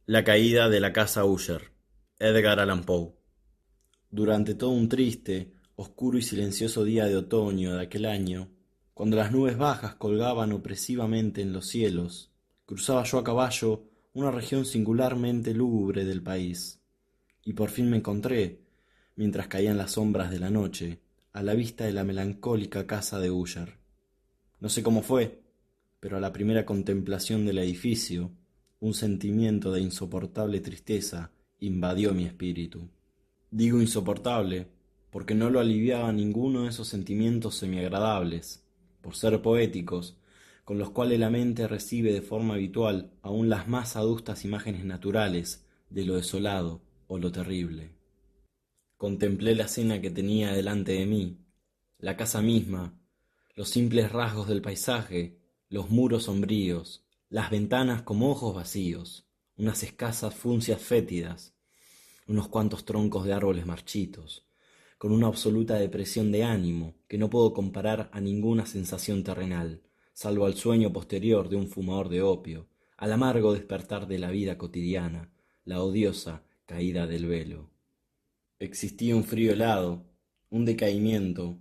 La caída de la casa Usher, Edgar Allan Poe. Durante todo un triste, oscuro y silencioso día de otoño de aquel año, cuando las nubes bajas colgaban opresivamente en los cielos, cruzaba yo a caballo una región singularmente lúgubre del país, y por fin me encontré, mientras caían las sombras de la noche, a la vista de la melancólica casa de Usher. No sé cómo fue, pero a la primera contemplación del edificio, un sentimiento de insoportable tristeza invadió mi espíritu. Digo insoportable, porque no lo aliviaba ninguno de esos sentimientos semiagradables, por ser poéticos, con los cuales la mente recibe de forma habitual aún las más adustas imágenes naturales de lo desolado o lo terrible. Contemplé la escena que tenía delante de mí, la casa misma, los simples rasgos del paisaje, los muros sombríos, las ventanas como ojos vacíos, unas escasas funcias fétidas, unos cuantos troncos de árboles marchitos, con una absoluta depresión de ánimo que no puedo comparar a ninguna sensación terrenal, salvo al sueño posterior de un fumador de opio, al amargo despertar de la vida cotidiana, la odiosa caída del velo. Existía un frío helado, un decaimiento,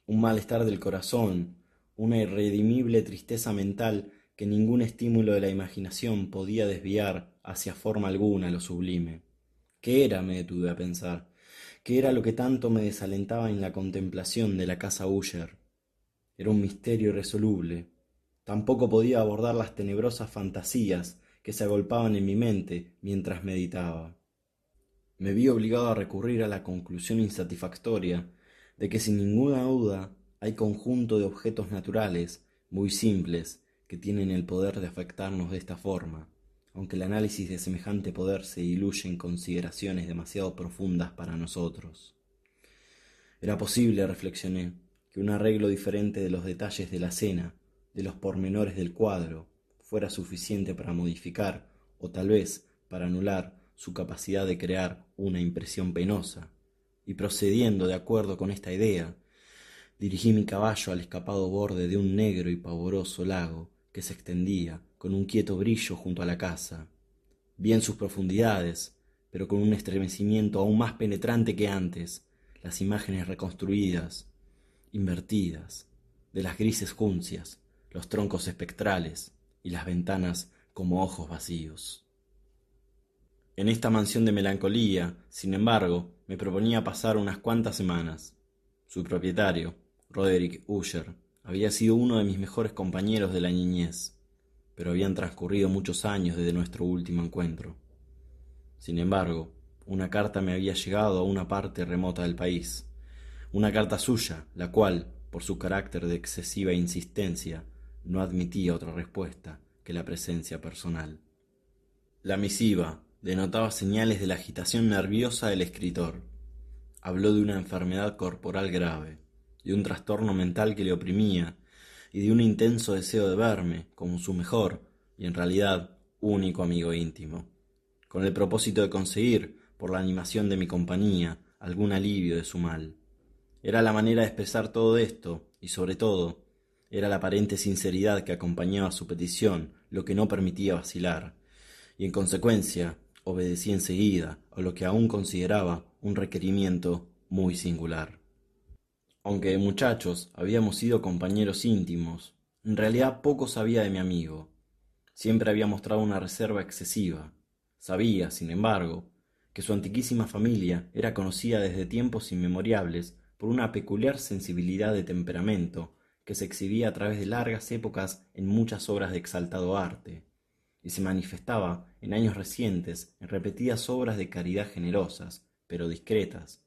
un malestar del corazón, una irredimible tristeza mental que ningún estímulo de la imaginación podía desviar hacia forma alguna lo sublime. ¿Qué era? Me detuve a pensar. ¿Qué era lo que tanto me desalentaba en la contemplación de la casa Usher? Era un misterio irresoluble. Tampoco podía abordar las tenebrosas fantasías que se agolpaban en mi mente mientras meditaba. Me vi obligado a recurrir a la conclusión insatisfactoria de que sin ninguna duda hay conjunto de objetos naturales muy simples que tienen el poder de afectarnos de esta forma, aunque el análisis de semejante poder se diluye en consideraciones demasiado profundas para nosotros. Era posible, reflexioné, que un arreglo diferente de los detalles de la escena, de los pormenores del cuadro, fuera suficiente para modificar, o tal vez para anular, su capacidad de crear una impresión penosa, y procediendo de acuerdo con esta idea, dirigí mi caballo al escapado borde de un negro y pavoroso lago que se extendía con un quieto brillo junto a la casa. Vi en sus profundidades, pero con un estremecimiento aún más penetrante que antes, las imágenes reconstruidas, invertidas, de las grises juncias, los troncos espectrales y las ventanas como ojos vacíos. En esta mansión de melancolía, sin embargo, me proponía pasar unas cuantas semanas. Su propietario, Roderick Usher, había sido uno de mis mejores compañeros de la niñez, pero habían transcurrido muchos años desde nuestro último encuentro. Sin embargo, una carta me había llegado a una parte remota del país, una carta suya, la cual, por su carácter de excesiva insistencia, no admitía otra respuesta que la presencia personal. La misiva denotaba señales de la agitación nerviosa del escritor. Habló de una enfermedad corporal grave, de un trastorno mental que le oprimía y de un intenso deseo de verme como su mejor y en realidad único amigo íntimo, con el propósito de conseguir, por la animación de mi compañía, algún alivio de su mal. Era la manera de expresar todo esto, y sobre todo, era la aparente sinceridad que acompañaba su petición lo que no permitía vacilar, y en consecuencia obedecí enseguida a lo que aún consideraba un requerimiento muy singular. Aunque de muchachos habíamos sido compañeros íntimos, en realidad poco sabía de mi amigo. Siempre había mostrado una reserva excesiva. Sabía, sin embargo, que su antiquísima familia era conocida desde tiempos inmemoriales por una peculiar sensibilidad de temperamento que se exhibía a través de largas épocas en muchas obras de exaltado arte, y se manifestaba en años recientes en repetidas obras de caridad generosas, pero discretas,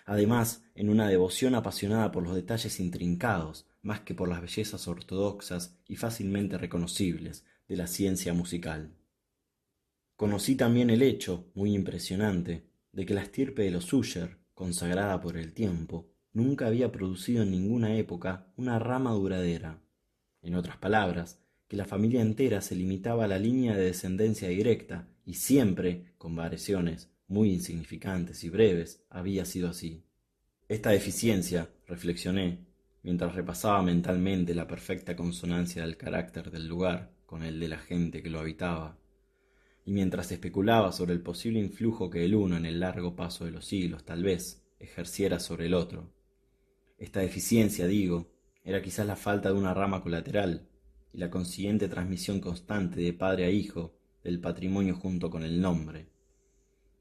además en una devoción apasionada por los detalles intrincados, más que por las bellezas ortodoxas y fácilmente reconocibles de la ciencia musical. Conocí también el hecho, muy impresionante, de que la estirpe de los Usher, consagrada por el tiempo, nunca había producido en ninguna época una rama duradera. En otras palabras, que la familia entera se limitaba a la línea de descendencia directa y siempre, con variaciones muy insignificantes y breves, había sido así. Esta deficiencia, reflexioné, mientras repasaba mentalmente la perfecta consonancia del carácter del lugar con el de la gente que lo habitaba, y mientras especulaba sobre el posible influjo que el uno en el largo paso de los siglos tal vez ejerciera sobre el otro. Esta deficiencia, digo, era quizás la falta de una rama colateral y la consiguiente transmisión constante de padre a hijo del patrimonio junto con el nombre,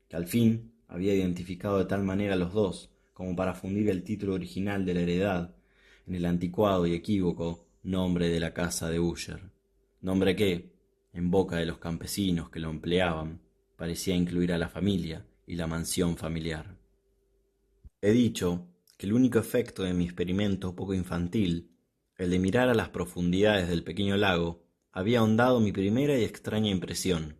que al fin había identificado de tal manera a los dos como para fundir el título original de la heredad en el anticuado y equívoco nombre de la casa de Usher, nombre que, en boca de los campesinos que lo empleaban, parecía incluir a la familia y la mansión familiar. He dicho que el único efecto de mi experimento poco infantil, el de mirar a las profundidades del pequeño lago, había ahondado mi primera y extraña impresión.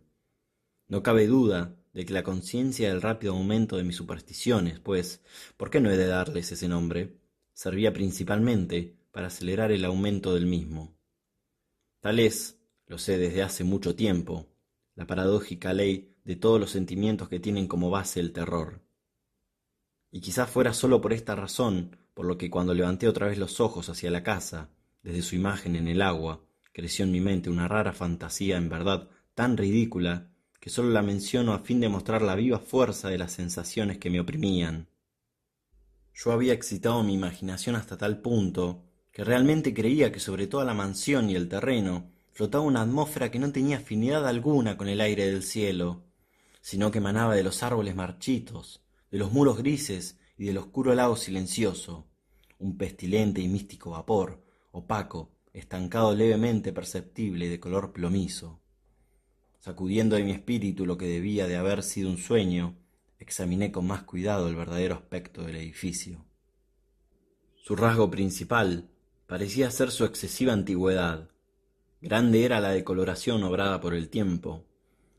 No cabe duda de que la conciencia del rápido aumento de mis supersticiones, pues, ¿por qué no he de darles ese nombre?, servía principalmente para acelerar el aumento del mismo. Tal es, lo sé desde hace mucho tiempo, la paradójica ley de todos los sentimientos que tienen como base el terror. Y quizás fuera solo por esta razón, por lo que cuando levanté otra vez los ojos hacia la casa, desde su imagen en el agua, creció en mi mente una rara fantasía en verdad tan ridícula que solo la menciono a fin de mostrar la viva fuerza de las sensaciones que me oprimían. Yo había excitado mi imaginación hasta tal punto que realmente creía que sobre toda la mansión y el terreno flotaba una atmósfera que no tenía afinidad alguna con el aire del cielo, sino que emanaba de los árboles marchitos, de los muros grises y del oscuro lago silencioso, un pestilente y místico vapor, opaco, estancado levemente perceptible de color plomizo. Sacudiendo de mi espíritu lo que debía de haber sido un sueño, examiné con más cuidado el verdadero aspecto del edificio. Su rasgo principal parecía ser su excesiva antigüedad. Grande era la decoloración obrada por el tiempo,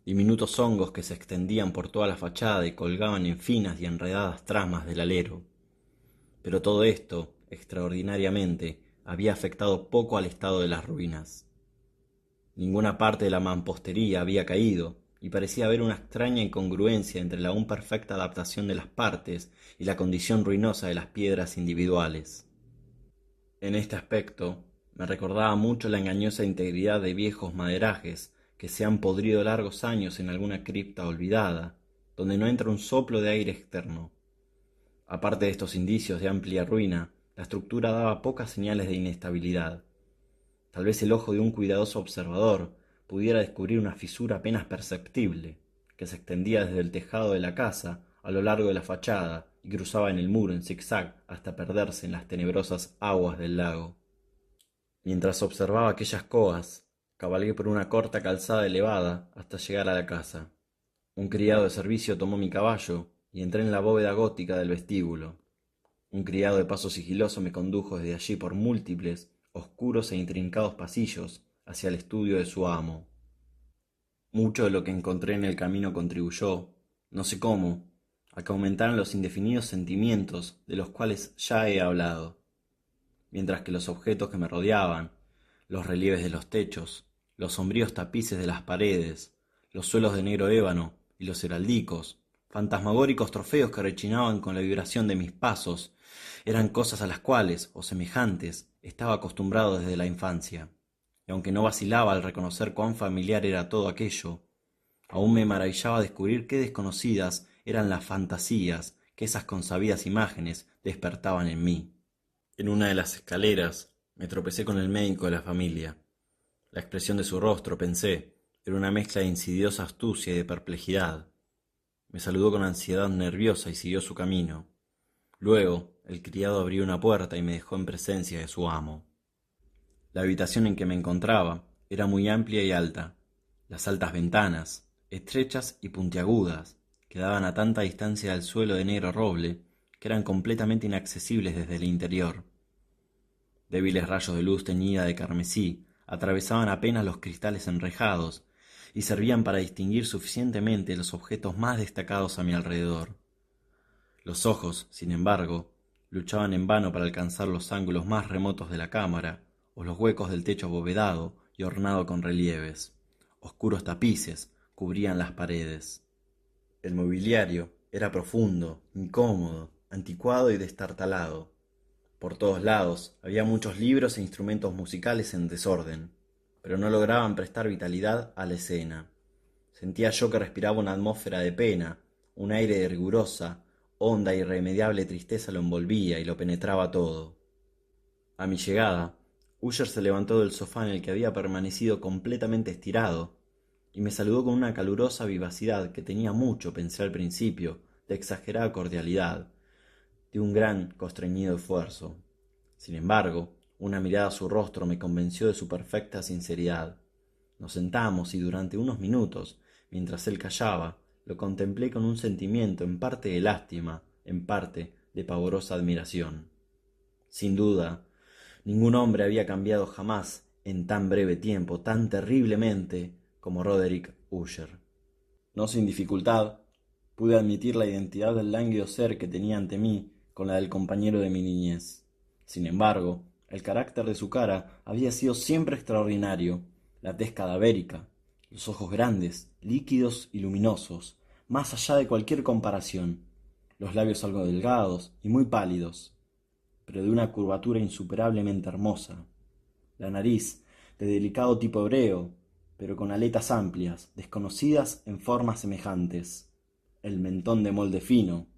diminutos hongos que se extendían por toda la fachada y colgaban en finas y enredadas tramas del alero. Pero todo esto, extraordinariamente, había afectado poco al estado de las ruinas. Ninguna parte de la mampostería había caído, y parecía haber una extraña incongruencia entre la aún perfecta adaptación de las partes y la condición ruinosa de las piedras individuales. En este aspecto, me recordaba mucho la engañosa integridad de viejos maderajes que se han podrido largos años en alguna cripta olvidada, donde no entra un soplo de aire externo. Aparte de estos indicios de amplia ruina, la estructura daba pocas señales de inestabilidad. Tal vez el ojo de un cuidadoso observador pudiera descubrir una fisura apenas perceptible, que se extendía desde el tejado de la casa a lo largo de la fachada y cruzaba en el muro en zigzag hasta perderse en las tenebrosas aguas del lago. Mientras observaba aquellas coas, cabalgué por una corta calzada elevada hasta llegar a la casa. Un criado de servicio tomó mi caballo y entré en la bóveda gótica del vestíbulo. Un criado de paso sigiloso me condujo desde allí por múltiples, oscuros e intrincados pasillos hacia el estudio de su amo. Mucho de lo que encontré en el camino contribuyó, no sé cómo, a que aumentaran los indefinidos sentimientos de los cuales ya he hablado, mientras que los objetos que me rodeaban, los relieves de los techos, los sombríos tapices de las paredes, los suelos de negro ébano y los heraldicos, fantasmagóricos trofeos que rechinaban con la vibración de mis pasos, eran cosas a las cuales, o semejantes, estaba acostumbrado desde la infancia, y aunque no vacilaba al reconocer cuán familiar era todo aquello, aún me maravillaba descubrir qué desconocidas eran las fantasías que esas consabidas imágenes despertaban en mí. En una de las escaleras me tropecé con el médico de la familia. La expresión de su rostro, pensé, era una mezcla de insidiosa astucia y de perplejidad. Me saludó con ansiedad nerviosa y siguió su camino. Luego, el criado abrió una puerta y me dejó en presencia de su amo. La habitación en que me encontraba era muy amplia y alta. Las altas ventanas, estrechas y puntiagudas, quedaban a tanta distancia del suelo de negro roble que eran completamente inaccesibles desde el interior. Débiles rayos de luz teñida de carmesí atravesaban apenas los cristales enrejados y servían para distinguir suficientemente los objetos más destacados a mi alrededor. Los ojos, sin embargo, luchaban en vano para alcanzar los ángulos más remotos de la cámara o los huecos del techo abovedado y ornado con relieves. Oscuros tapices cubrían las paredes. El mobiliario era profundo, incómodo, anticuado y destartalado. Por todos lados había muchos libros e instrumentos musicales en desorden, pero no lograban prestar vitalidad a la escena. Sentía yo que respiraba una atmósfera de pena, un aire de rigurosa, honda e irremediable tristeza lo envolvía y lo penetraba todo. A mi llegada, Usher se levantó del sofá en el que había permanecido completamente estirado y me saludó con una calurosa vivacidad que tenía mucho, pensé al principio, de exagerada cordialidad, de un gran, constreñido esfuerzo. Sin embargo, una mirada a su rostro me convenció de su perfecta sinceridad. Nos sentamos y durante unos minutos, mientras él callaba, lo contemplé con un sentimiento en parte de lástima, en parte de pavorosa admiración. Sin duda, ningún hombre había cambiado jamás en tan breve tiempo, tan terriblemente como Roderick Usher. No sin dificultad, pude admitir la identidad del lánguido ser que tenía ante mí con la del compañero de mi niñez. Sin embargo, el carácter de su cara había sido siempre extraordinario, la tez cadavérica, los ojos grandes, líquidos y luminosos, más allá de cualquier comparación, los labios algo delgados y muy pálidos, pero de una curvatura insuperablemente hermosa, la nariz de delicado tipo hebreo, pero con aletas amplias, desconocidas en formas semejantes, el mentón de molde fino,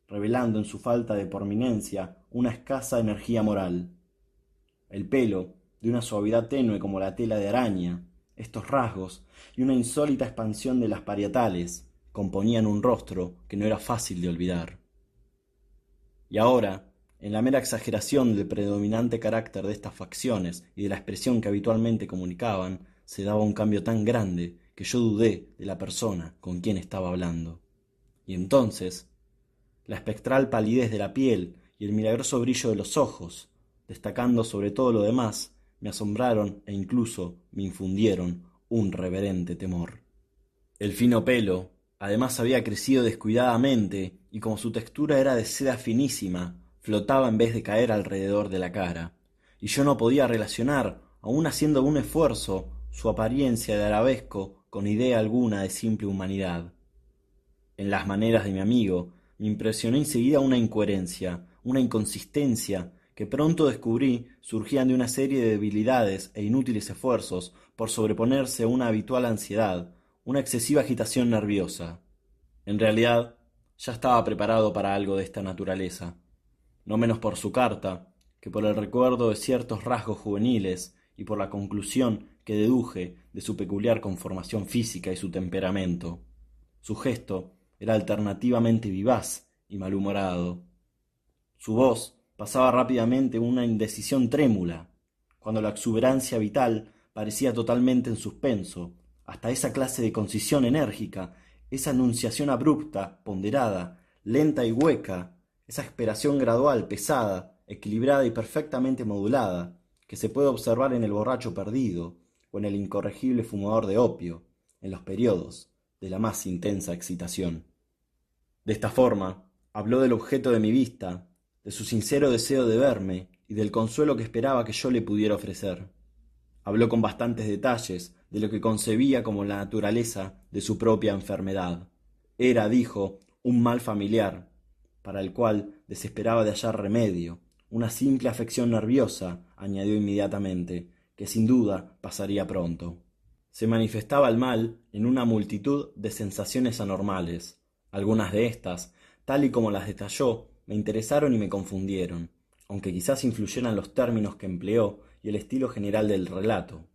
revelando en su falta de prominencia una escasa energía moral, el pelo de una suavidad tenue como la tela de araña. Estos rasgos y una insólita expansión de las parietales componían un rostro que no era fácil de olvidar. Y ahora, en la mera exageración del predominante carácter de estas facciones y de la expresión que habitualmente comunicaban, se daba un cambio tan grande que yo dudé de la persona con quien estaba hablando. Y entonces, la espectral palidez de la piel y el milagroso brillo de los ojos, destacando sobre todo lo demás, me asombraron e incluso me infundieron un reverente temor. El fino pelo, además, había crecido descuidadamente y como su textura era de seda finísima, flotaba en vez de caer alrededor de la cara, y yo no podía relacionar, aun haciendo un esfuerzo, su apariencia de arabesco con idea alguna de simple humanidad. En las maneras de mi amigo me impresionó enseguida una incoherencia, una inconsistencia, que pronto descubrí surgían de una serie de debilidades e inútiles esfuerzos por sobreponerse a una habitual ansiedad, una excesiva agitación nerviosa. En realidad, ya estaba preparado para algo de esta naturaleza, no menos por su carta, que por el recuerdo de ciertos rasgos juveniles y por la conclusión que deduje de su peculiar conformación física y su temperamento. Su gesto era alternativamente vivaz y malhumorado. Su voz pasaba rápidamente una indecisión trémula, cuando la exuberancia vital parecía totalmente en suspenso, hasta esa clase de concisión enérgica, esa enunciación abrupta, ponderada, lenta y hueca, esa aspiración gradual, pesada, equilibrada y perfectamente modulada, que se puede observar en el borracho perdido o en el incorregible fumador de opio, en los periodos de la más intensa excitación. De esta forma, habló del objeto de mi vista, de su sincero deseo de verme y del consuelo que esperaba que yo le pudiera ofrecer. Habló con bastantes detalles de lo que concebía como la naturaleza de su propia enfermedad. Era, dijo, un mal familiar, para el cual desesperaba de hallar remedio, una simple afección nerviosa, añadió inmediatamente, que sin duda pasaría pronto. Se manifestaba el mal en una multitud de sensaciones anormales. Algunas de estas, tal y como las detalló, me interesaron y me confundieron, aunque quizás influyeran los términos que empleó y el estilo general del relato.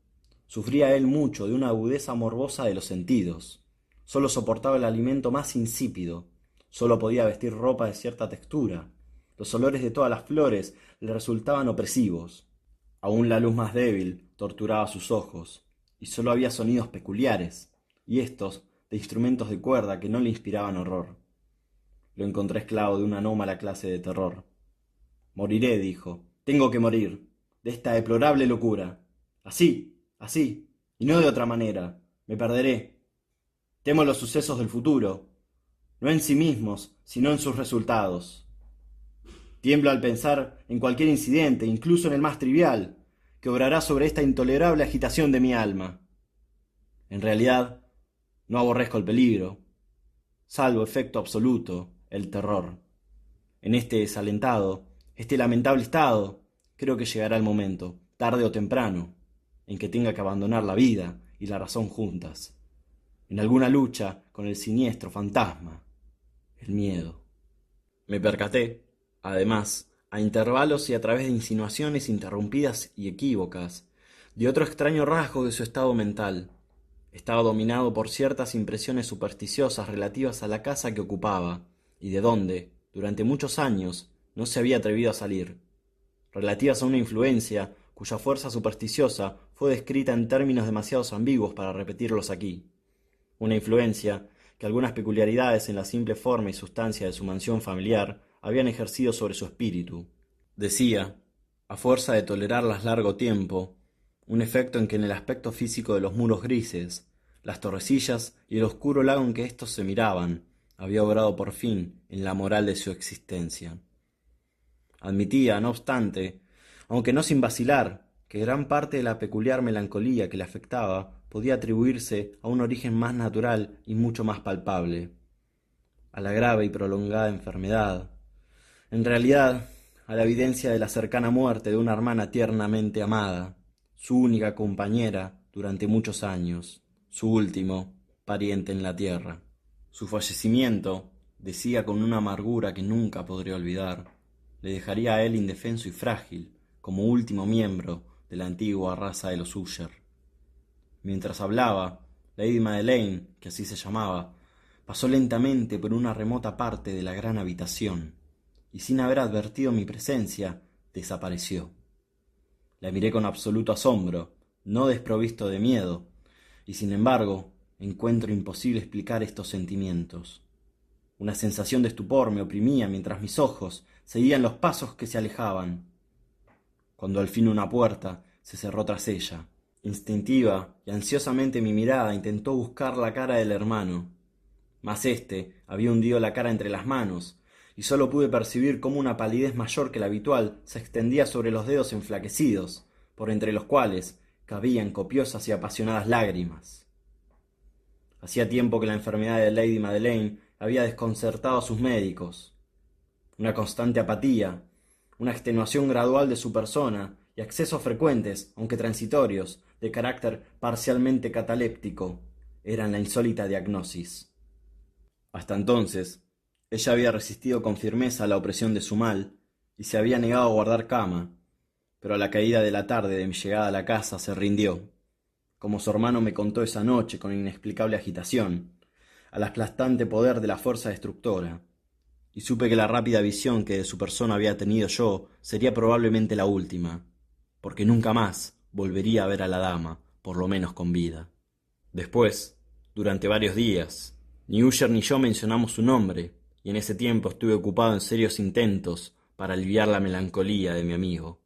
Sufría él mucho de una agudeza morbosa de los sentidos. Sólo soportaba el alimento más insípido. Sólo podía vestir ropa de cierta textura. Los olores de todas las flores le resultaban opresivos. Aún la luz más débil torturaba sus ojos, y sólo había sonidos peculiares, y éstos de instrumentos de cuerda que no le inspiraban horror. Lo encontré esclavo de una anómala clase de terror. Moriré, dijo. Tengo que morir, de esta deplorable locura. Así, y no de otra manera. Me perderé. Temo los sucesos del futuro, no en sí mismos, sino en sus resultados. Tiemblo al pensar en cualquier incidente, incluso en el más trivial, que obrará sobre esta intolerable agitación de mi alma. En realidad, no aborrezco el peligro, salvo efecto absoluto, el terror. En este desalentado, este lamentable estado, creo que llegará el momento, tarde o temprano, en que tenga que abandonar la vida y la razón juntas. en alguna lucha con el siniestro fantasma, el miedo. Me percaté, además, a intervalos y a través de insinuaciones interrumpidas y equívocas, de otro extraño rasgo de su estado mental. Estaba dominado por ciertas impresiones supersticiosas relativas a la casa que ocupaba, y de donde, durante muchos años, no se había atrevido a salir, relativas a una influencia cuya fuerza supersticiosa fue descrita en términos demasiado ambiguos para repetirlos aquí. Una influencia que algunas peculiaridades en la simple forma y sustancia de su mansión familiar habían ejercido sobre su espíritu. Decía, a fuerza de tolerarlas largo tiempo, un efecto en que en el aspecto físico de los muros grises, las torrecillas y el oscuro lago en que éstos se miraban, había obrado por fin en la moral de su existencia. Admitía, no obstante, aunque no sin vacilar, que gran parte de la peculiar melancolía que le afectaba podía atribuirse a un origen más natural y mucho más palpable, a la grave y prolongada enfermedad, en realidad, a la evidencia de la cercana muerte de una hermana tiernamente amada, su única compañera durante muchos años, su último pariente en la tierra. Su fallecimiento, decía con una amargura que nunca podría olvidar, le dejaría a él indefenso y frágil, como último miembro de la antigua raza de los Usher. Mientras hablaba, Lady Madeleine, que así se llamaba, pasó lentamente por una remota parte de la gran habitación, y sin haber advertido mi presencia, desapareció. La miré con absoluto asombro, no desprovisto de miedo, y sin embargo, encuentro imposible explicar estos sentimientos. Una sensación de estupor me oprimía mientras mis ojos seguían los pasos que se alejaban. Cuando al fin una puerta se cerró tras ella, instintiva y ansiosamente mi mirada intentó buscar la cara del hermano, mas éste había hundido la cara entre las manos, y sólo pude percibir cómo una palidez mayor que la habitual se extendía sobre los dedos enflaquecidos, por entre los cuales cabían copiosas y apasionadas lágrimas. Hacía tiempo que la enfermedad de Lady Madeleine había desconcertado a sus médicos. Una constante apatía, una extenuación gradual de su persona y accesos frecuentes, aunque transitorios, de carácter parcialmente cataléptico, eran la insólita diagnosis. Hasta entonces, ella había resistido con firmeza a la opresión de su mal y se había negado a guardar cama, pero a la caída de la tarde de mi llegada a la casa se rindió, como su hermano me contó esa noche con inexplicable agitación, al aplastante poder de la fuerza destructora, y supe que la rápida visión que de su persona había tenido yo sería probablemente la última, porque nunca más volvería a ver a la dama, por lo menos con vida. Después, durante varios días, ni Usher ni yo mencionamos su nombre, y en ese tiempo estuve ocupado en serios intentos para aliviar la melancolía de mi amigo.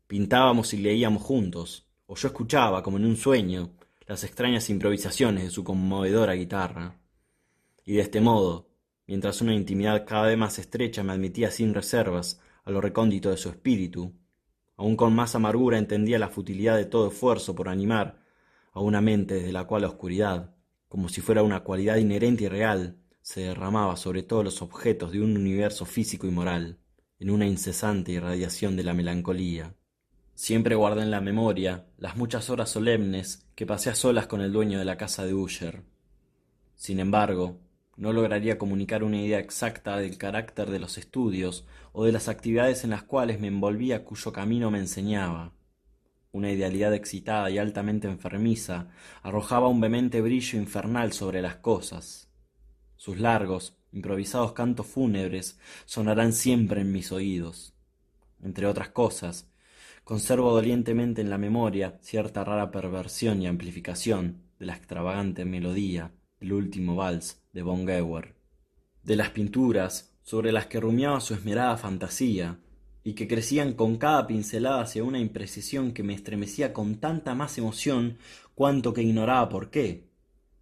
Pintábamos y leíamos juntos, o yo escuchaba, como en un sueño, las extrañas improvisaciones de su conmovedora guitarra. Y de este modo, mientras una intimidad cada vez más estrecha me admitía sin reservas a lo recóndito de su espíritu, aún con más amargura entendía la futilidad de todo esfuerzo por animar a una mente desde la cual la oscuridad, como si fuera una cualidad inherente y real, se derramaba sobre todos los objetos de un universo físico y moral, en una incesante irradiación de la melancolía. Siempre guardé en la memoria las muchas horas solemnes que pasé a solas con el dueño de la casa de Usher. Sin embargo, no lograría comunicar una idea exacta del carácter de los estudios o de las actividades en las cuales me envolvía cuyo camino me enseñaba. Una idealidad excitada y altamente enfermiza arrojaba un vehemente brillo infernal sobre las cosas. Sus largos, improvisados cantos fúnebres sonarán siempre en mis oídos. Entre otras cosas, conservo dolientemente en la memoria cierta rara perversión y amplificación de la extravagante melodía del último vals de von Geber, de las pinturas sobre las que rumiaba su esmerada fantasía, y que crecían con cada pincelada hacia una imprecisión que me estremecía con tanta más emoción cuanto que ignoraba por qué.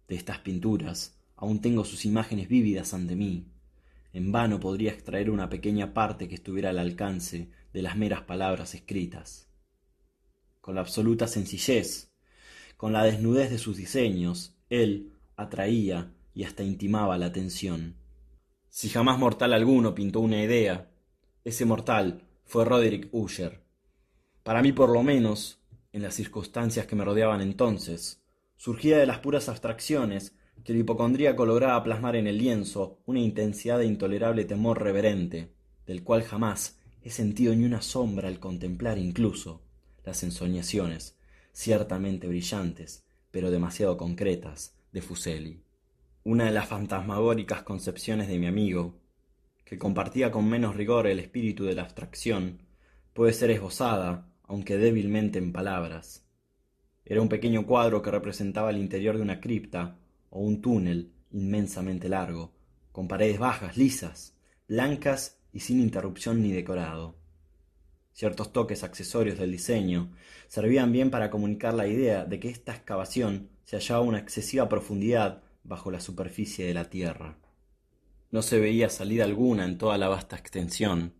De estas pinturas aún tengo sus imágenes vívidas ante mí. En vano podría extraer una pequeña parte que estuviera al alcance de las meras palabras escritas. Con la absoluta sencillez, con la desnudez de sus diseños, él atraía y hasta intimaba la atención. Si jamás mortal alguno pintó una idea, ese mortal fue Roderick Usher. Para mí, por lo menos, en las circunstancias que me rodeaban entonces, surgía de las puras abstracciones que el hipocondríaco lograba plasmar en el lienzo una intensidad de intolerable temor reverente, del cual jamás he sentido ni una sombra al contemplar incluso las ensoñaciones, ciertamente brillantes, pero demasiado concretas, de Fuseli. Una de las fantasmagóricas concepciones de mi amigo, que compartía con menos rigor el espíritu de la abstracción, puede ser esbozada, aunque débilmente en palabras. Era un pequeño cuadro que representaba el interior de una cripta o un túnel inmensamente largo, con paredes bajas, lisas, blancas y sin interrupción ni decorado. Ciertos toques accesorios del diseño servían bien para comunicar la idea de que esta excavación se hallaba a una excesiva profundidad bajo la superficie de la tierra. No se veía salida alguna en toda la vasta extensión.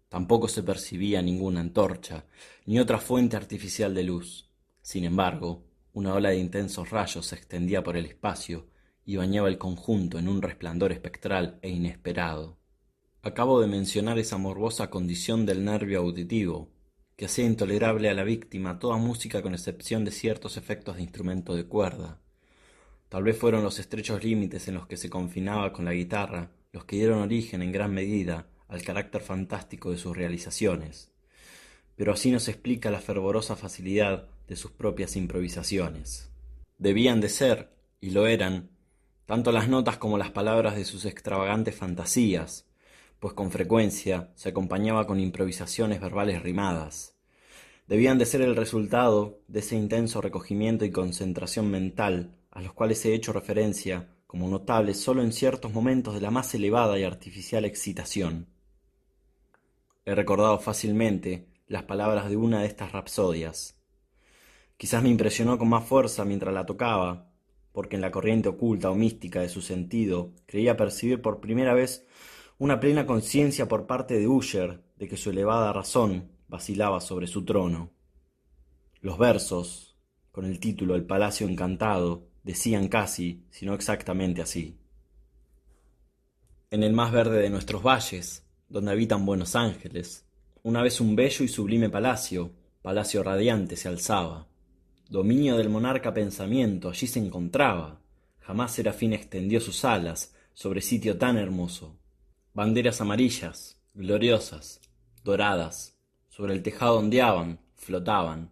Tampoco se percibía ninguna antorcha, ni otra fuente artificial de luz. Sin embargo, una ola de intensos rayos se extendía por el espacio y bañaba el conjunto en un resplandor espectral e inesperado. Acabo de mencionar esa morbosa condición del nervio auditivo, que hacía intolerable a la víctima toda música con excepción de ciertos efectos de instrumento de cuerda. Tal vez fueron los estrechos límites en los que se confinaba con la guitarra los que dieron origen en gran medida al carácter fantástico de sus realizaciones, pero así nos explica la fervorosa facilidad de sus propias improvisaciones. Debían de ser, y lo eran, tanto las notas como las palabras de sus extravagantes fantasías, pues con frecuencia se acompañaba con improvisaciones verbales rimadas. Debían de ser el resultado de ese intenso recogimiento y concentración mental a los cuales he hecho referencia como notables solo en ciertos momentos de la más elevada y artificial excitación. He recordado fácilmente las palabras de una de estas rapsodias. Quizás me impresionó con más fuerza mientras la tocaba, porque en la corriente oculta o mística de su sentido creía percibir por primera vez una plena conciencia por parte de Usher de que su elevada razón vacilaba sobre su trono. Los versos, con el título El Palacio Encantado, decían casi, si no exactamente así. En el más verde de nuestros valles, donde habitan buenos ángeles, una vez un bello y sublime palacio, palacio radiante se alzaba. Dominio del monarca pensamiento allí se encontraba. Jamás Serafín extendió sus alas sobre sitio tan hermoso. Banderas amarillas, gloriosas, doradas, sobre el tejado ondeaban, flotaban.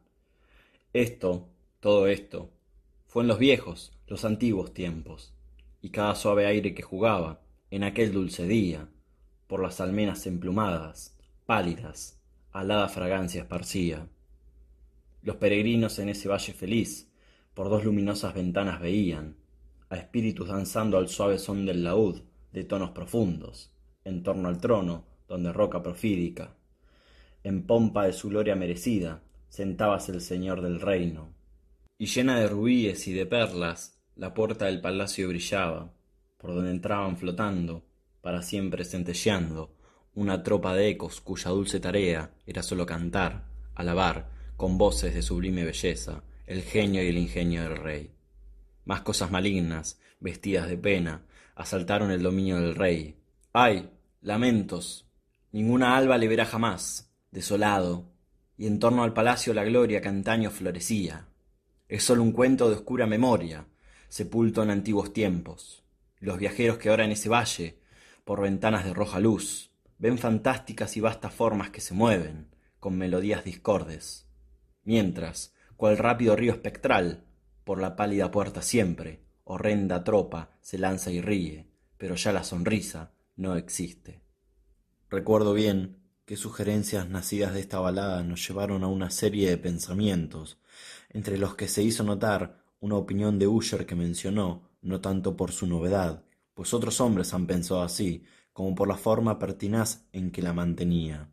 Todo esto, fue en los viejos, los antiguos tiempos, y cada suave aire que jugaba, en aquel dulce día, por las almenas emplumadas, pálidas, alada fragancia esparcía. Los peregrinos en ese valle feliz, por dos luminosas ventanas veían, a espíritus danzando al suave son del laúd, de tonos profundos, en torno al trono, donde roca profídica. En pompa de su gloria merecida, sentábase el señor del reino. Y llena de rubíes y de perlas, la puerta del palacio brillaba, por donde entraban flotando, para siempre centelleando, una tropa de ecos cuya dulce tarea era sólo cantar, alabar, con voces de sublime belleza, el genio y el ingenio del rey. Más cosas malignas, vestidas de pena, asaltaron el dominio del rey. ¡Ay! ¡Lamentos! Ninguna alba le verá jamás, desolado, y en torno al palacio la gloria que antaño florecía. Es sólo un cuento de oscura memoria, sepulto en antiguos tiempos. Los viajeros que ahora en ese valle, por ventanas de roja luz, ven fantásticas y vastas formas que se mueven, con melodías discordes. Mientras, cual rápido río espectral, por la pálida puerta siempre, horrenda tropa se lanza y ríe, pero ya la sonrisa no existe. Recuerdo bien qué sugerencias nacidas de esta balada nos llevaron a una serie de pensamientos, entre los que se hizo notar una opinión de Usher que mencionó, no tanto por su novedad, pues otros hombres han pensado así, como por la forma pertinaz en que la mantenía.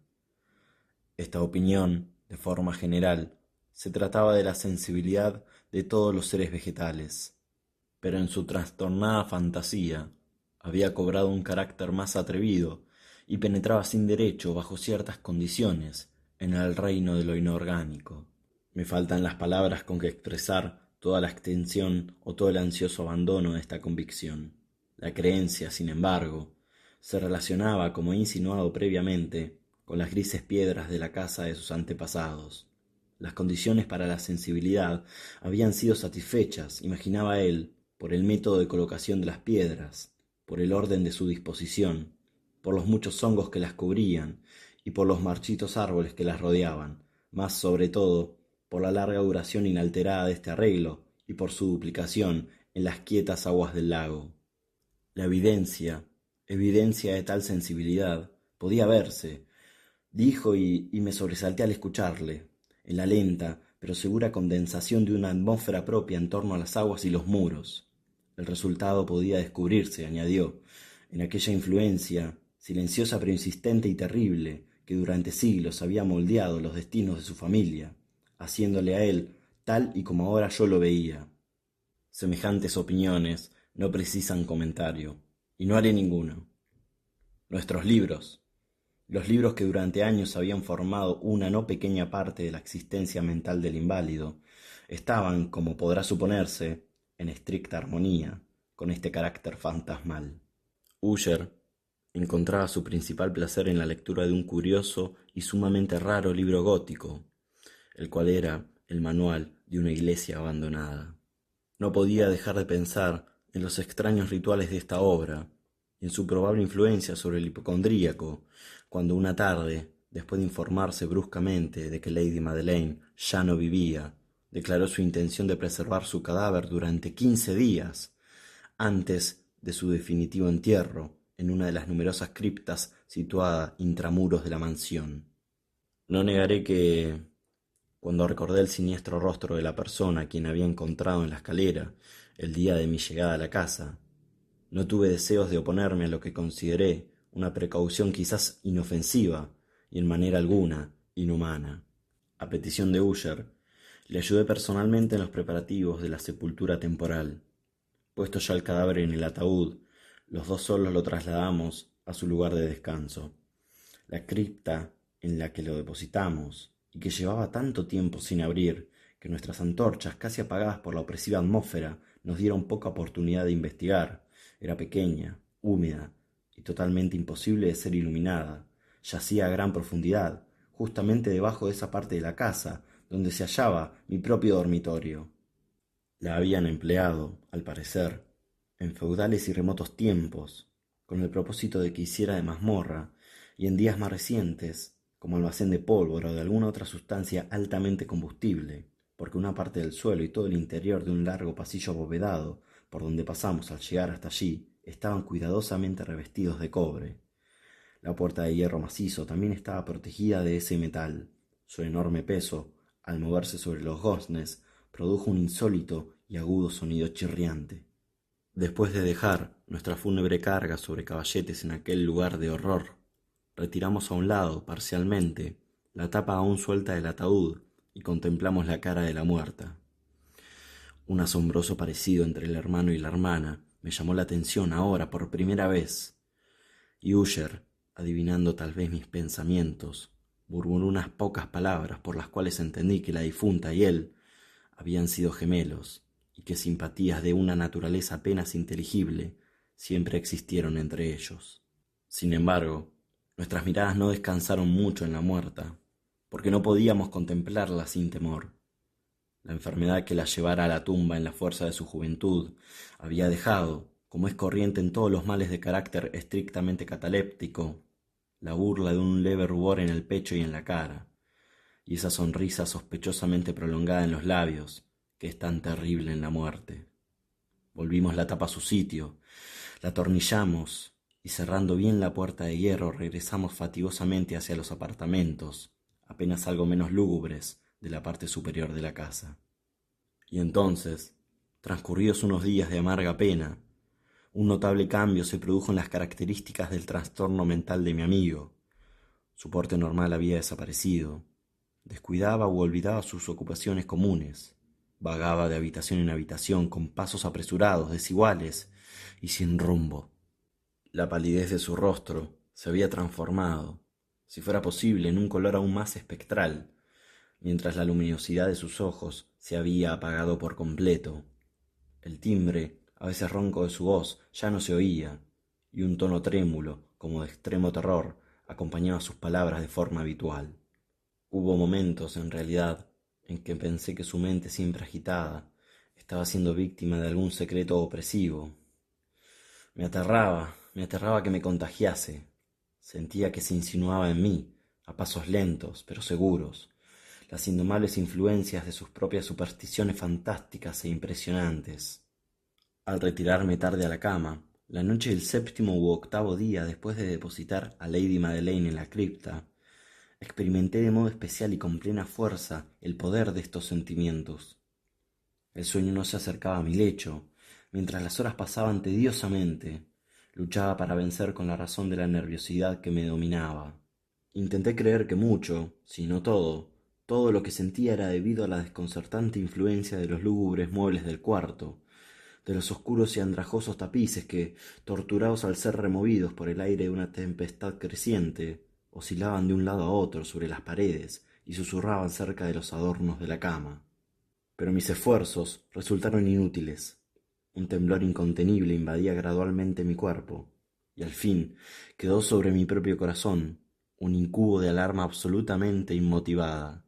Esta opinión, de forma general, se trataba de la sensibilidad de todos los seres vegetales, pero en su trastornada fantasía había cobrado un carácter más atrevido y penetraba sin derecho bajo ciertas condiciones en el reino de lo inorgánico. Me faltan las palabras con que expresar toda la extensión o todo el ansioso abandono de esta convicción. La creencia, sin embargo, se relacionaba, como he insinuado previamente, con las grises piedras de la casa de sus antepasados. Las condiciones para la sensibilidad habían sido satisfechas, imaginaba él, por el método de colocación de las piedras, por el orden de su disposición, por los muchos hongos que las cubrían y por los marchitos árboles que las rodeaban, mas sobre todo por la larga duración inalterada de este arreglo y por su duplicación en las quietas aguas del lago. La evidencia de tal sensibilidad, podía verse, dijo y me sobresalté al escucharle, en la lenta pero segura condensación de una atmósfera propia en torno a las aguas y los muros. El resultado podía descubrirse, añadió, en aquella influencia, silenciosa pero insistente y terrible, que durante siglos había moldeado los destinos de su familia, haciéndole a él tal y como ahora yo lo veía. Semejantes opiniones no precisan comentario, y no haré ninguno. Nuestros libros, los libros que durante años habían formado una no pequeña parte de la existencia mental del inválido, estaban, como podrá suponerse, en estricta armonía con este carácter fantasmal. Uller encontraba su principal placer en la lectura de un curioso y sumamente raro libro gótico, el cual era el manual de una iglesia abandonada. No podía dejar de pensar en los extraños rituales de esta obra y en su probable influencia sobre el hipocondríaco, cuando una tarde, después de informarse bruscamente de que Lady Madeleine ya no vivía, declaró su intención de preservar su cadáver durante 15 días, antes de su definitivo entierro, en una de las numerosas criptas situada intramuros de la mansión. No negaré que, cuando recordé el siniestro rostro de la persona a quien había encontrado en la escalera el día de mi llegada a la casa, no tuve deseos de oponerme a lo que consideré una precaución quizás inofensiva y en manera alguna inhumana. A petición de Uller, le ayudé personalmente en los preparativos de la sepultura temporal. Puesto ya el cadáver en el ataúd, los dos solos lo trasladamos a su lugar de descanso. La cripta en la que lo depositamos, y que llevaba tanto tiempo sin abrir, que nuestras antorchas, casi apagadas por la opresiva atmósfera, nos dieron poca oportunidad de investigar, era pequeña, húmeda y totalmente imposible de ser iluminada. Yacía a gran profundidad, justamente debajo de esa parte de la casa donde se hallaba mi propio dormitorio. La habían empleado, al parecer, en feudales y remotos tiempos, con el propósito de que hiciera de mazmorra, y en días más recientes, como almacén de pólvora o de alguna otra sustancia altamente combustible, porque una parte del suelo y todo el interior de un largo pasillo abovedado, por donde pasamos al llegar hasta allí, estaban cuidadosamente revestidos de cobre. La puerta de hierro macizo también estaba protegida de ese metal. Su enorme peso, al moverse sobre los goznes, produjo un insólito y agudo sonido chirriante. Después de dejar nuestra fúnebre carga sobre caballetes en aquel lugar de horror, retiramos a un lado, parcialmente, la tapa aún suelta del ataúd y contemplamos la cara de la muerta. Un asombroso parecido entre el hermano y la hermana me llamó la atención ahora por primera vez, y Uller, adivinando tal vez mis pensamientos, murmuró unas pocas palabras por las cuales entendí que la difunta y él habían sido gemelos, y que simpatías de una naturaleza apenas inteligible siempre existieron entre ellos. Sin embargo, nuestras miradas no descansaron mucho en la muerta, porque no podíamos contemplarla sin temor. La enfermedad que la llevara a la tumba en la fuerza de su juventud había dejado, como es corriente en todos los males de carácter estrictamente cataléptico, la burla de un leve rubor en el pecho y en la cara, y esa sonrisa sospechosamente prolongada en los labios, que es tan terrible en la muerte. Volvimos la tapa a su sitio, la atornillamos, y cerrando bien la puerta de hierro regresamos fatigosamente hacia los apartamentos, apenas algo menos lúgubres, de la parte superior de la casa. Y entonces, transcurridos unos días de amarga pena, un notable cambio se produjo en las características del trastorno mental de mi amigo. Su porte normal había desaparecido. Descuidaba u olvidaba sus ocupaciones comunes. Vagaba de habitación en habitación con pasos apresurados, desiguales y sin rumbo. La palidez de su rostro se había transformado, si fuera posible, en un color aún más espectral, mientras la luminosidad de sus ojos se había apagado por completo. El timbre, a veces ronco de su voz, ya no se oía, y un tono trémulo, como de extremo terror, acompañaba sus palabras de forma habitual. Hubo momentos, en realidad, en que pensé que su mente siempre agitada Estaba siendo víctima de algún secreto opresivo. Me aterraba que me contagiase. Sentía que se insinuaba en mí, a pasos lentos, pero seguros, las indomables influencias de sus propias supersticiones fantásticas e impresionantes. Al retirarme tarde a la cama, la noche del 7º u 8º día después de depositar a Lady Madeleine en la cripta, experimenté de modo especial y con plena fuerza el poder de estos sentimientos. El sueño no se acercaba a mi lecho, mientras las horas pasaban tediosamente. Luchaba para vencer con la razón de la nerviosidad que me dominaba. Intenté creer que mucho, si no todo lo que sentía era debido a la desconcertante influencia de los lúgubres muebles del cuarto, de los oscuros y andrajosos tapices que, torturados al ser removidos por el aire de una tempestad creciente, oscilaban de un lado a otro sobre las paredes y susurraban cerca de los adornos de la cama. Pero mis esfuerzos resultaron inútiles. Un temblor incontenible invadía gradualmente mi cuerpo, y al fin quedó sobre mi propio corazón un incubo de alarma absolutamente inmotivada.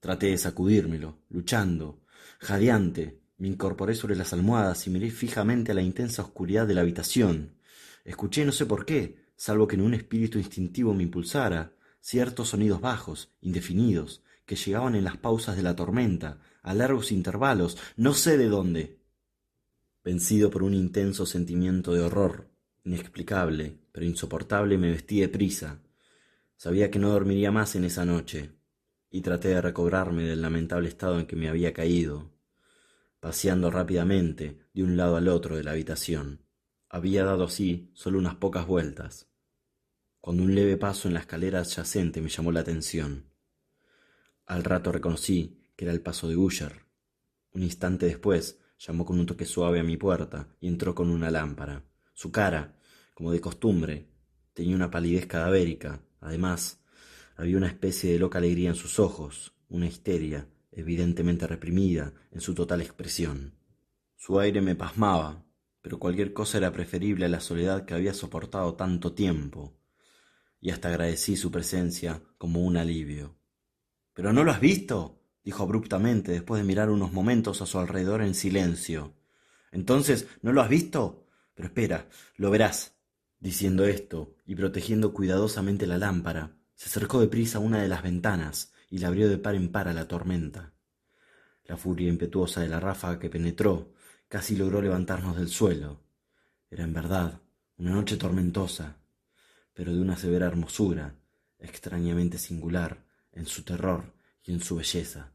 Traté de sacudírmelo, luchando, jadeante, me incorporé sobre las almohadas y miré fijamente a la intensa oscuridad de la habitación. Escuché, no sé por qué, salvo que en un espíritu instintivo me impulsara, ciertos sonidos bajos, indefinidos, que llegaban en las pausas de la tormenta, a largos intervalos, no sé de dónde. Vencido por un intenso sentimiento de horror, inexplicable, pero insoportable, me vestí deprisa. Sabía que no dormiría más en esa noche, y traté de recobrarme del lamentable estado en que me había caído, paseando rápidamente de un lado al otro de la habitación. Había dado así solo unas pocas vueltas, cuando un leve paso en la escalera adyacente me llamó la atención. Al rato reconocí que era el paso de Usher. Un instante después llamó con un toque suave a mi puerta y entró con una lámpara. Su cara, como de costumbre, tenía una palidez cadavérica. Además, había una especie de loca alegría en sus ojos, una histeria, evidentemente reprimida, en su total expresión. Su aire me pasmaba, pero cualquier cosa era preferible a la soledad que había soportado tanto tiempo, y hasta agradecí su presencia como un alivio. —¿Pero no lo has visto? —dijo abruptamente, después de mirar unos momentos a su alrededor en silencio. —¿Entonces no lo has visto? Pero espera, lo verás. Diciendo esto, y protegiendo cuidadosamente la lámpara, se acercó deprisa a una de las ventanas y la abrió de par en par a la tormenta. La furia impetuosa de la ráfaga que penetró casi logró levantarnos del suelo. Era en verdad una noche tormentosa, pero de una severa hermosura, extrañamente singular en su terror y en su belleza.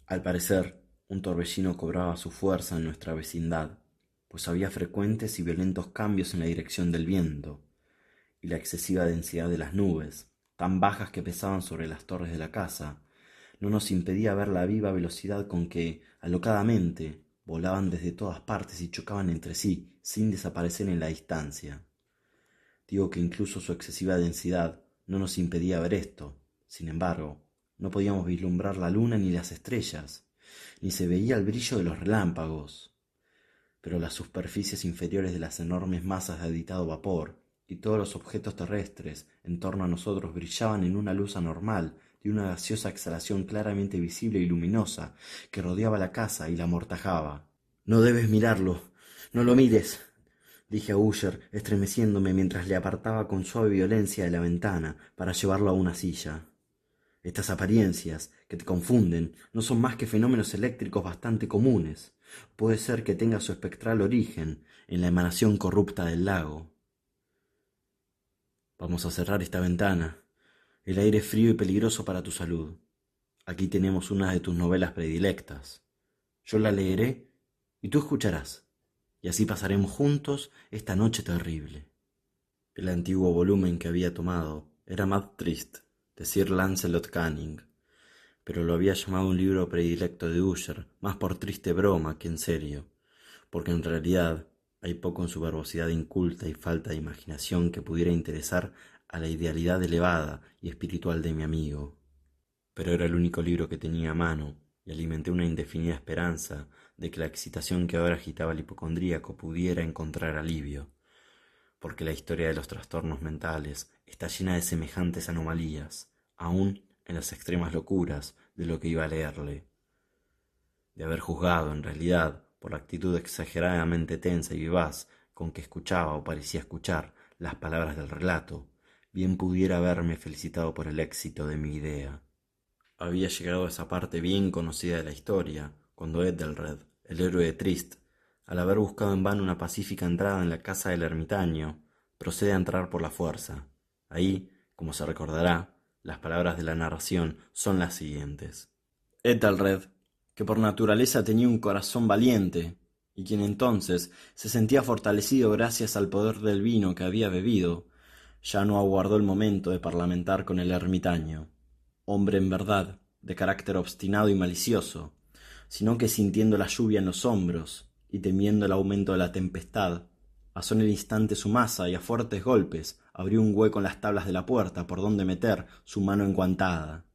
Al parecer, un torbellino cobraba su fuerza en nuestra vecindad, pues había frecuentes y violentos cambios en la dirección del viento, y la excesiva densidad de las nubes, tan bajas que pesaban sobre las torres de la casa, no nos impedía ver la viva velocidad con que, alocadamente, volaban desde todas partes y chocaban entre sí, sin desaparecer en la distancia. Digo que incluso su excesiva densidad no nos impedía ver esto. Sin embargo, no podíamos vislumbrar la luna ni las estrellas, ni se veía el brillo de los relámpagos. Pero las superficies inferiores de las enormes masas de agitado vapor y todos los objetos terrestres en torno a nosotros brillaban en una luz anormal de una gaseosa exhalación claramente visible y luminosa que rodeaba la casa y la amortajaba. —No debes mirarlo, no lo mires —dije a Usher, estremeciéndome mientras le apartaba con suave violencia de la ventana para llevarlo a una silla. Estas apariencias, que te confunden, no son más que fenómenos eléctricos bastante comunes. Puede ser que tenga su espectral origen en la emanación corrupta del lago. Vamos a cerrar esta ventana. El aire es frío y peligroso para tu salud. Aquí tenemos una de tus novelas predilectas. Yo la leeré y tú escucharás, y así pasaremos juntos esta noche terrible. El antiguo volumen que había tomado era Mad Trist, de Sir Lancelot Canning, pero lo había llamado un libro predilecto de Usher, más por triste broma que en serio, porque en realidad hay poco en su verbosidad inculta y falta de imaginación que pudiera interesar a la idealidad elevada y espiritual de mi amigo. Pero era el único libro que tenía a mano, y alimenté una indefinida esperanza de que la excitación que ahora agitaba el hipocondríaco pudiera encontrar alivio, porque la historia de los trastornos mentales está llena de semejantes anomalías, aun en las extremas locuras de lo que iba a leerle. de haber juzgado, en realidad, por la actitud exageradamente tensa y vivaz con que escuchaba o parecía escuchar las palabras del relato, bien pudiera haberme felicitado por el éxito de mi idea. Había llegado a esa parte bien conocida de la historia, cuando Ethelred, el héroe de Trist, al haber buscado en vano una pacífica entrada en la casa del ermitaño, procede a entrar por la fuerza. Ahí, como se recordará, las palabras de la narración son las siguientes. Ethelred, que por naturaleza tenía un corazón valiente, y quien entonces se sentía fortalecido gracias al poder del vino que había bebido, ya no aguardó el momento de parlamentar con el ermitaño, hombre en verdad, de carácter obstinado y malicioso, sino que sintiendo la lluvia en los hombros y temiendo el aumento de la tempestad, asó en el instante su maza y a fuertes golpes abrió un hueco en las tablas de la puerta por donde meter su mano enguantada.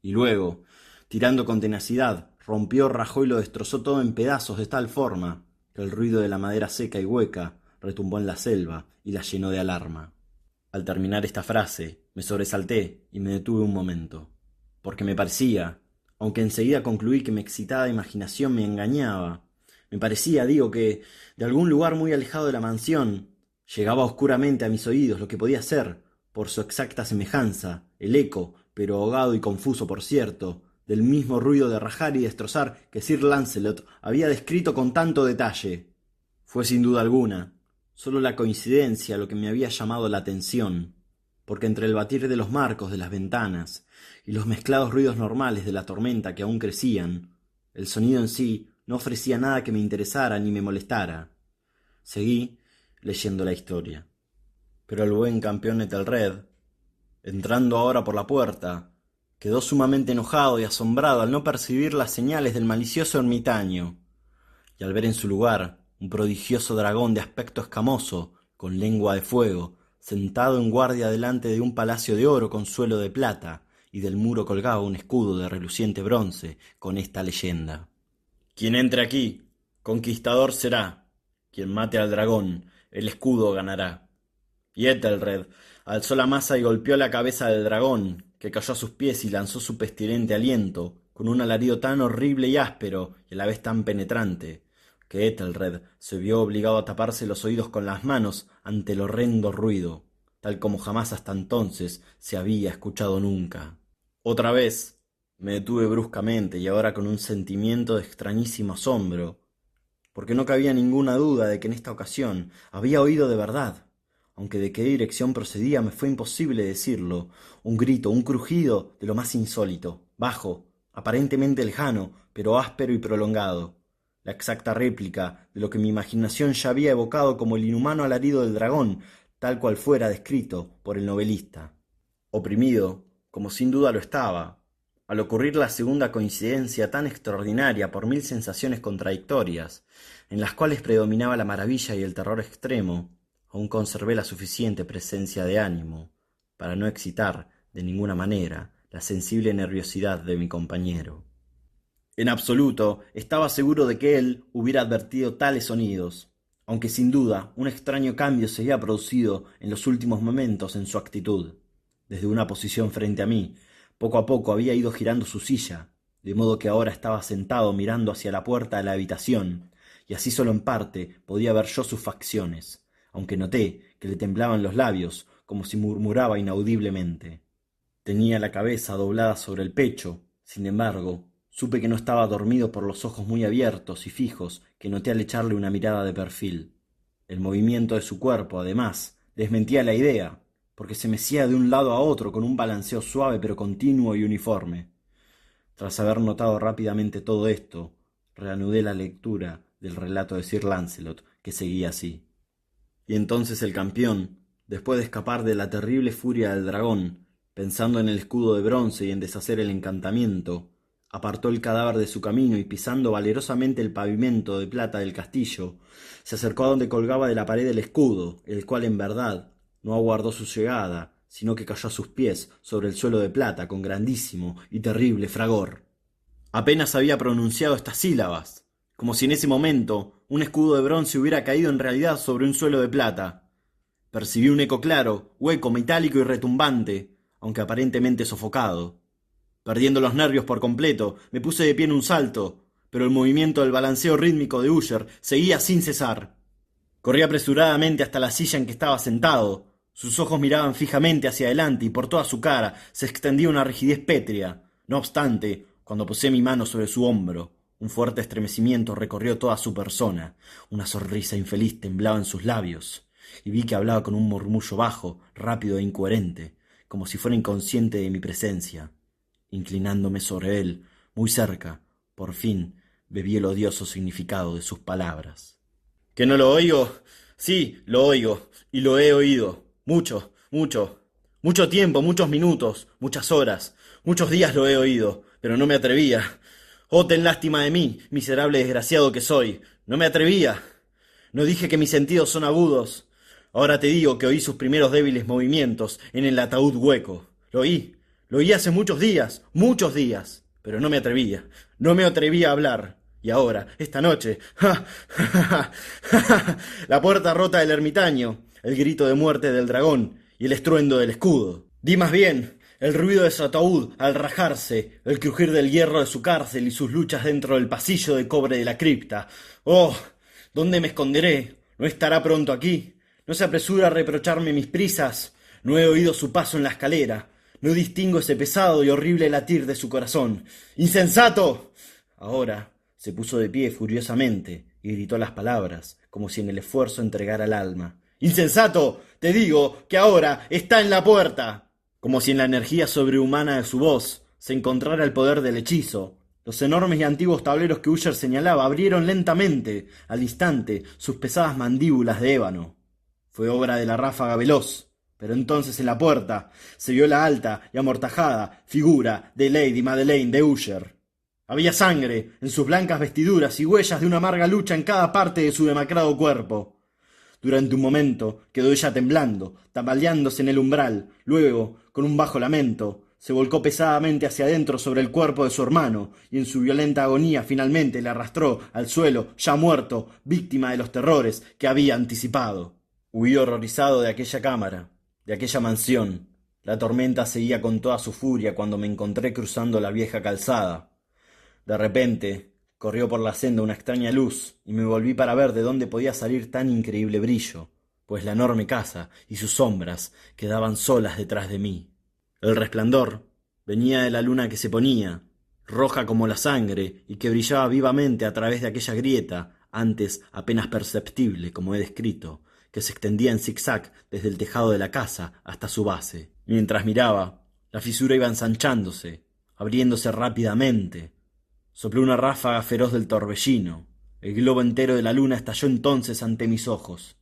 Y luego, tirando con tenacidad, rompió, rajó y lo destrozó todo en pedazos de tal forma que el ruido de la madera seca y hueca retumbó en la selva y la llenó de alarma. Al terminar esta frase, me sobresalté y me detuve un momento, porque me parecía, aunque enseguida concluí que mi excitada imaginación me engañaba, me parecía, digo, que de algún lugar muy alejado de la mansión llegaba oscuramente a mis oídos lo que podía ser, por su exacta semejanza, el eco, pero ahogado y confuso por cierto, del mismo ruido de rajar y destrozar que Sir Lancelot había descrito con tanto detalle. Fue sin duda alguna sólo la coincidencia lo que me había llamado la atención, porque entre el batir de los marcos de las ventanas y los mezclados ruidos normales de la tormenta que aún crecían, el sonido en sí no ofrecía nada que me interesara ni me molestara. Seguí leyendo la historia. Pero el buen campeón Ethelred, entrando ahora por la puerta, quedó sumamente enojado y asombrado al no percibir las señales del malicioso ermitaño, y al ver en su lugar un prodigioso dragón de aspecto escamoso, con lengua de fuego, sentado en guardia delante de un palacio de oro con suelo de plata, y del muro colgaba un escudo de reluciente bronce con esta leyenda: quien entre aquí, conquistador será; quien mate al dragón, el escudo ganará. Y Ethelred alzó la maza y golpeó la cabeza del dragón, que cayó a sus pies y lanzó su pestilente aliento, con un alarido tan horrible y áspero, y a la vez tan penetrante, que Ethelred se vio obligado a taparse los oídos con las manos ante el horrendo ruido, tal como jamás hasta entonces se había escuchado nunca. Otra vez me detuve bruscamente y ahora con un sentimiento de extrañísimo asombro, porque no cabía ninguna duda de que en esta ocasión había oído de verdad, aunque de qué dirección procedía me fue imposible decirlo. Un grito, un crujido de lo más insólito, bajo, aparentemente lejano, pero áspero y prolongado, la exacta réplica de lo que mi imaginación ya había evocado como el inhumano alarido del dragón, tal cual fuera descrito por el novelista. Oprimido, como sin duda lo estaba, al ocurrir la segunda coincidencia tan extraordinaria por mil sensaciones contradictorias, en las cuales predominaba la maravilla y el terror extremo, aún conservé la suficiente presencia de ánimo para no excitar de ninguna manera la sensible nerviosidad de mi compañero. En absoluto estaba seguro de que él hubiera advertido tales sonidos, aunque sin duda un extraño cambio se había producido en los últimos momentos en su actitud. Desde una posición frente a mí, poco a poco había ido girando su silla, de modo que ahora estaba sentado mirando hacia la puerta de la habitación, y así solo en parte podía ver yo sus facciones, aunque noté que le temblaban los labios, como si murmuraba inaudiblemente. Tenía la cabeza doblada sobre el pecho, sin embargo, supe que no estaba dormido por los ojos muy abiertos y fijos que noté al echarle una mirada de perfil. El movimiento de su cuerpo, además, desmentía la idea, porque se mecía de un lado a otro con un balanceo suave pero continuo y uniforme. Tras haber notado rápidamente todo esto, reanudé la lectura del relato de Sir Lancelot, que seguía así. Y entonces el campeón, después de escapar de la terrible furia del dragón, pensando en el escudo de bronce y en deshacer el encantamiento, apartó el cadáver de su camino y pisando valerosamente el pavimento de plata del castillo, se acercó a donde colgaba de la pared el escudo, el cual en verdad no aguardó su llegada, sino que cayó a sus pies sobre el suelo de plata con grandísimo y terrible fragor. Apenas había pronunciado estas sílabas, como si en ese momento un escudo de bronce hubiera caído en realidad sobre un suelo de plata. Percibí un eco claro, hueco, metálico y retumbante, aunque aparentemente sofocado. Perdiendo los nervios por completo, me puse de pie en un salto, pero el movimiento del balanceo rítmico de Usher seguía sin cesar. Corrí apresuradamente hasta la silla en que estaba sentado. Sus ojos miraban fijamente hacia adelante y por toda su cara se extendía una rigidez pétrea. No obstante, cuando posé mi mano sobre su hombro, un fuerte estremecimiento recorrió toda su persona. Una sonrisa infeliz temblaba en sus labios, y vi que hablaba con un murmullo bajo, rápido e incoherente, como si fuera inconsciente de mi presencia. Inclinándome sobre él, muy cerca, por fin, bebí el odioso significado de sus palabras. ¿Que no lo oigo? Sí, lo oigo, y lo he oído. Mucho, mucho. Mucho tiempo, muchos minutos, muchas horas, muchos días lo he oído, pero no me atrevía. Oh, ten lástima de mí, miserable desgraciado que soy. No me atrevía. No dije que mis sentidos son agudos. Ahora te digo que oí sus primeros débiles movimientos en el ataúd hueco. Lo oí hace muchos días, pero no me atrevía. No me atrevía a hablar. Y ahora, esta noche, la puerta rota del ermitaño, el grito de muerte del dragón y el estruendo del escudo. Di más bien, el ruido de su ataúd al rajarse, el crujir del hierro de su cárcel y sus luchas dentro del pasillo de cobre de la cripta. ¡Oh! ¿Dónde me esconderé? ¿No estará pronto aquí? ¿No se apresura a reprocharme mis prisas? No he oído su paso en la escalera. No distingo ese pesado y horrible latir de su corazón. ¡Insensato! Ahora se puso de pie furiosamente y gritó las palabras, como si en el esfuerzo entregara el alma. ¡Insensato! Te digo que ahora está en la puerta. Como si en la energía sobrehumana de su voz se encontrara el poder del hechizo. Los enormes y antiguos tableros que Usher señalaba abrieron lentamente, al instante, sus pesadas mandíbulas de ébano. Fue obra de la ráfaga veloz, pero entonces en la puerta se vio la alta y amortajada figura de Lady Madeleine de Usher. Había sangre en sus blancas vestiduras y huellas de una amarga lucha en cada parte de su demacrado cuerpo. Durante un momento quedó ella temblando, tambaleándose en el umbral. Luego, con un bajo lamento, se volcó pesadamente hacia adentro sobre el cuerpo de su hermano, y en su violenta agonía finalmente le arrastró al suelo, ya muerto, víctima de los terrores que había anticipado. Huí horrorizado de aquella cámara, de aquella mansión. La tormenta seguía con toda su furia cuando me encontré cruzando la vieja calzada. De repente corrió por la senda una extraña luz y me volví para ver de dónde podía salir tan increíble brillo, pues la enorme casa y sus sombras quedaban solas detrás de mí. El resplandor venía de la luna que se ponía, roja como la sangre, y que brillaba vivamente a través de aquella grieta, antes apenas perceptible, como he descrito, que se extendía en zigzag desde el tejado de la casa hasta su base. Mientras miraba, la fisura iba ensanchándose, abriéndose rápidamente. Sopló una ráfaga feroz del torbellino. El globo entero de la luna estalló entonces ante mis ojos.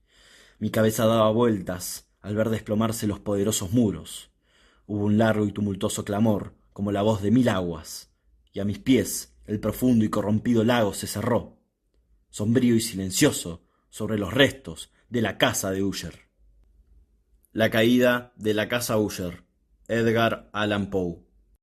Mi cabeza daba vueltas al ver desplomarse los poderosos muros. Hubo un largo y tumultuoso clamor, como la voz de 1000 aguas, y a mis pies el profundo y corrompido lago se cerró, sombrío y silencioso, sobre los restos de la casa de Usher. La caída de la casa Usher. Edgar Allan Poe.